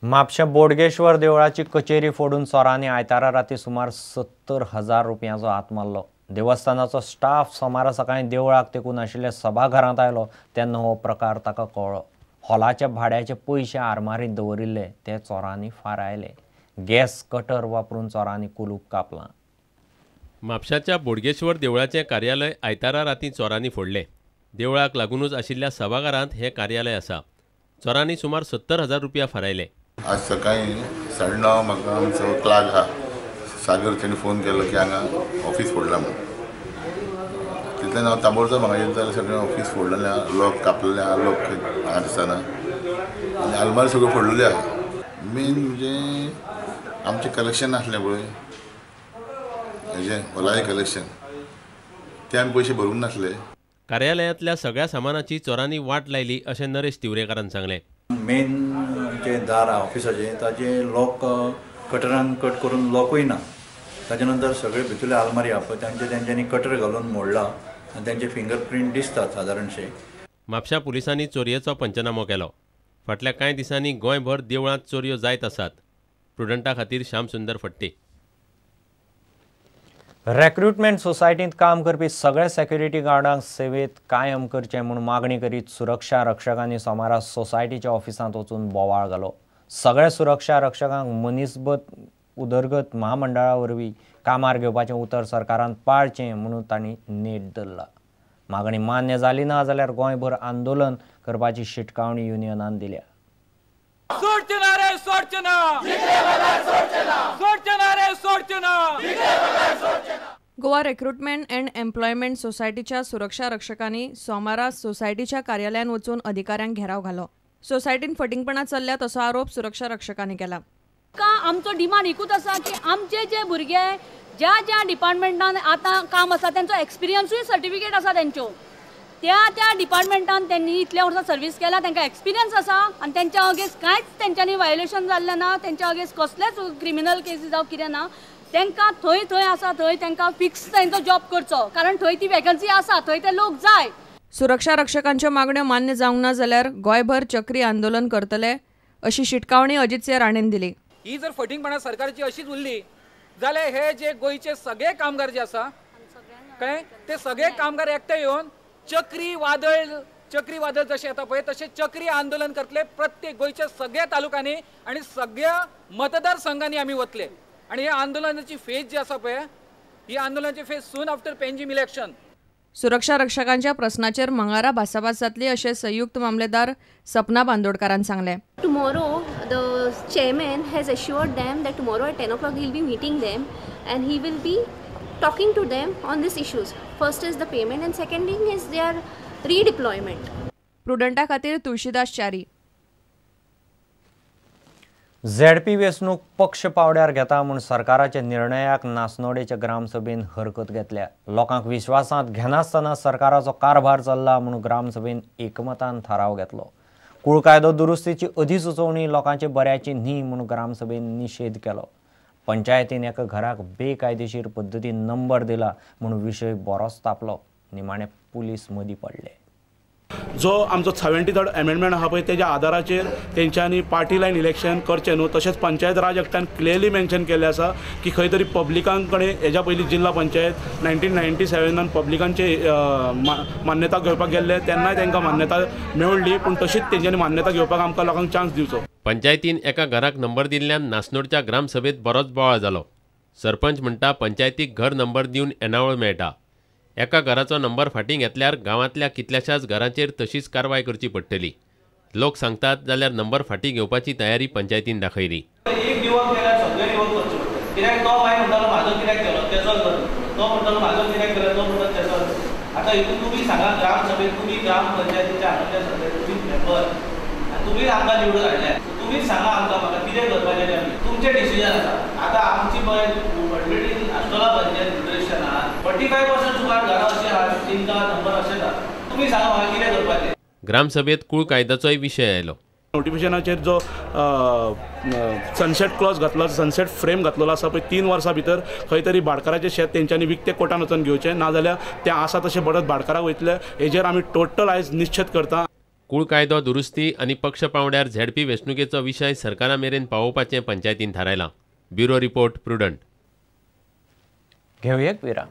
म्हापशा बोडगेश्वर देवळाची कचेरी फोडून चोरांनी आयतारा राती सुमार 70,000 रुपयांचो हात मारलो। देवस्थानाचो स्टाफ सोमारा सकाळी देवळाक तेकून आशिल्ल्या सभाघरांत आयलो तेन्ना हो प्रकार ताका कळ्ळो। हॉलाच्या भाड्याचे पयशे आरमारीत दवरिल्ले ते चोरांनी फारायले। गॅस कटर वापरून चोरांनी कुलूप कापलां। म्हापशाच्या बोडगेश्वर देवळाचे कार्यालय आयतारा राती चोरांनी फोडले। देवळाक लागूनच आशिल्ल्या सभाघरांत हे कार्यालय आसा। चोरांनी सुमार 70,000 रुपया फारायले। आज सकाळी 9:30 म्हाका आमचो क्लार्क आहा सागर ताणें फोन केलो की हांगा ऑफिस फोडला म्हणून। तितल्यान हांव ताबडतोब म्हाका येत जाल्यार सगळें ऑफिस फोडलेलें आहा, लॉक कापलेलें आहा, लॉक हांगा दिसना आनी आलमारी सगळ्यो फोडलेल्यो आहा। मेन म्हणजे आमचें कलेक्शन आसलें पळय हेजें हॉलाचें कलेक्शन ते आमी पयशे भरूंक नासले। कार्यालयांतल्या सगळ्या सामानाची चोरांनी वाट लायली अशें नरेश तिवरेकारान सांगलें। मेन जे दार ऑफिसाचें ताजे लॉक कटरान कट करून लॉकूय ना। ताजे नंतर सगळे भितरले आलमारी आहा पळय तेंच्यांनी कटर घालून मोडला आनी तेंचे फिंगरप्रिंट दिसतात सादारणशे। म्हापशा पुलिसांनी चोरयेचो पंचनामो केलो। फाटल्या कांय दिसांनी गोंयभर देवळांत चोरयो जायत आसात। प्रुडंटा खातीर श्याम सुंदर फट्टे। रिक्रुटमेंट सोसायटींत काम करपी सगळे सेक्युरिटी गार्डांक सेवेत कायम करचे म्हूण मागणी करीत सुरक्षा रक्षकांनी सोमारा सोसायटीच्या ऑफिसांत वचून बोवाळ घालो। सगळे सुरक्षा रक्षकांक मनीसबळ उदरगत महामंडळा वरवीं कामार घेवपाचें उतर सरकारान पाळचें म्हणून तांणी नेट धरला। मागणी मान्य जाली ना जाल्यार गोंयभर आंदोलन करपाची शिटकावणी युनियनान दिल्या। गोवा रिक्रुटमेंट अँड एम्प्लॉयमेंट सोसायटीच्या सुरक्षा रक्षकांनी सोमारा सोसायटीच्या कार्यालयात वचून अधिकाऱ्यांक घेराव घालो। सोसायटीन फटिंगपणां चल्ल्यात असो आरोप सुरक्षा रक्षकांनी केला। आमचो डिमांड एकूच आसा की आमचे जे भुरगे ज्या डिपार्टमेंटान आतां काम आसा तेंचो एक्सपिरियन्सूय सर्टिफिकेट आसा तेंच्यो त्या डिपार्टमेंटान त्यांनी इतल्या वर्सां सर्वीस केला, तांकां एक्सपिरियन्स आसा आनी तेंच्या अगेन्स्ट कांयच तेंच्यांनी वायोलेशन जाल्लें ना, तेंच्या अगेन्स्ट कसलेच क्रिमिनल केसीस जावं कितें ना। तांकां थंय आसा थंय तांकां फिक्स तांचो जॉब करचो, कारण थंय ती वॅकन्सी आसा, थंय ते लोक जाय। सुरक्षा रक्षकांच्यो मागण्यो मान्य जावंक ना जाल्यार गोंयभर चक्री आंदोलन करतले अशी शिटकावणी अजित सिंह राणेन दिली। ही जर फटिंगपणां सरकारची अशीच उरली जाल्यार हे जे गोंयचे सगळे कामगार जे आसा कळ्ळें ते सगळे कामगार एकठांय येवन चक्री वादळ जशें येता पळय तशें चक्री आंदोलन करतले। प्रत्येक गोंयच्या सगळ्या तालुक्यांनी आनी सगळ्या मतदारसंघांनी आमी वतले आनी हे आंदोलनाची फेज जी आसा पळय ही आंदोलनाची phase soon after Panjim election. सुरक्षा रक्षकांच्या प्रश्नाचेर मंगळारा भासाभास जातली अशें संयुक्त मामलेदार सपना बांदोडकारान सांगलें। Tomorrow the chairman has assured them that tomorrow at 10 o'clock he will be meeting them and he will be talking to them on these issues. First is the payment and second thing is their redeployment. प्रुडंटा खातीर Tulshidas Chari. ZP वेंचणूक पक्ष पावड्यार घेता म्हूण सरकाराच्या निर्णयाक नासनोडेच्या ग्रामसभेन हरकत घेतल्या। लोकांक विश्वासांत घेनासतना सरकाराचो कारभार चल्ला म्हूण ग्रामसभेन एकमतान थाराव घेतलो। कुळ कायदो दुरुस्तीची अधिसुचोवणी लोकांचे बऱ्याची न्ही म्हूण ग्रामसभेन निशेध केलो। पंचायतीन एका घराक बेकायदेशीर पद्दतीन नंबर दिला म्हूण विशय बरोच तापलो। निमाणे पुलीस मदीं पडले। जो आमचो 73rd अमेंडमेंट आहा पळय तेज्या आदाराचेर तेंच्यांनी पार्टी लायन इलेक्शन करचें न्हू। तशेंच पंचायत राज एक्टान क्लियरली मेन्शन केल्लें आसा की खंय तरी पब्लिकां कडेन हेज्या पयलीं जिल्ला पंचायत 1997 पब्लिकांचे मान्यता घेवपाक गेल्ले तेन्नाय तांकां मान्यता मेळ्ळी, पूण तशीच तेंच्यांनी मान्यता घेवपाक आमकां लोकांक चान्स दिवचो। पंचायतीन एका घराक नंबर दिल्ल्यान नासनोडच्या ग्रामसभेत बरोच बोवाळ जालो। सरपंच म्हणटा पंचायतीक घर नंबर दिवन एनावळ मेळटा। एका घराचो नंबर फाटीं घेतल्यार गांवांतल्या कितल्याशाच घरांचेर तशीच कारवाय करची पडटली। लोक सांगतात जाल्यार नंबर फाटीं घेवपाची तयारी पंचायतीन दाखयली। एक दिवस गेल्यार सगळे दिवस करचे पडटले, कित्याक तो मागीर म्हणटालो म्हाजो कित्याक केलो तेचो घर, तो म्हणटालो म्हाजो कित्याक केलो तो म्हणटा तेचो घर। आतां हितून तुमी सांगा ग्रामसभेत तुमी ग्राम पंचायतीच्या हातूंतल्या सगळे तुमी मेंबर आनी तुमी आमकां निवडून हाडल्या, तुमी सांगा आमकां म्हाका कितें करपाचें तें तुमचें डिसिजन आसा। आतां आमची पळय व्हडली आसतोला पंचायत फेडरेशनान 45% सुमार घरां अशीं आहा तिंका नंबर अशें जाता, तुमी सांगा म्हाका कितें करपाचें। ग्रामसभेत कुळ कायद्याचोय विशय आयलो। नोटिफिकेशनाचेर जो सनसेट क्लॉज घातलो, सनसेट फ्रेम घातलेलो आसा पळय 3 वर्सां भितर खंय तरी भाटकाराचें शेत तेंच्यांनी विकतें कोर्टान वचून घेवचें, नाजाल्यार तें आसा तशें बडत भाटकाराक वयतले। हेजेर आमी टोटल आयज निश्चित करता। कूळ कायदो दुरुस्ती आनी पक्ष पावंड्यार झेडपी वेंचणुकेचो विशय सरकारा मेरेन पावोवपाचें पंचायतीन थारायलां. Bureau report prudent. घेऊया एक विराम.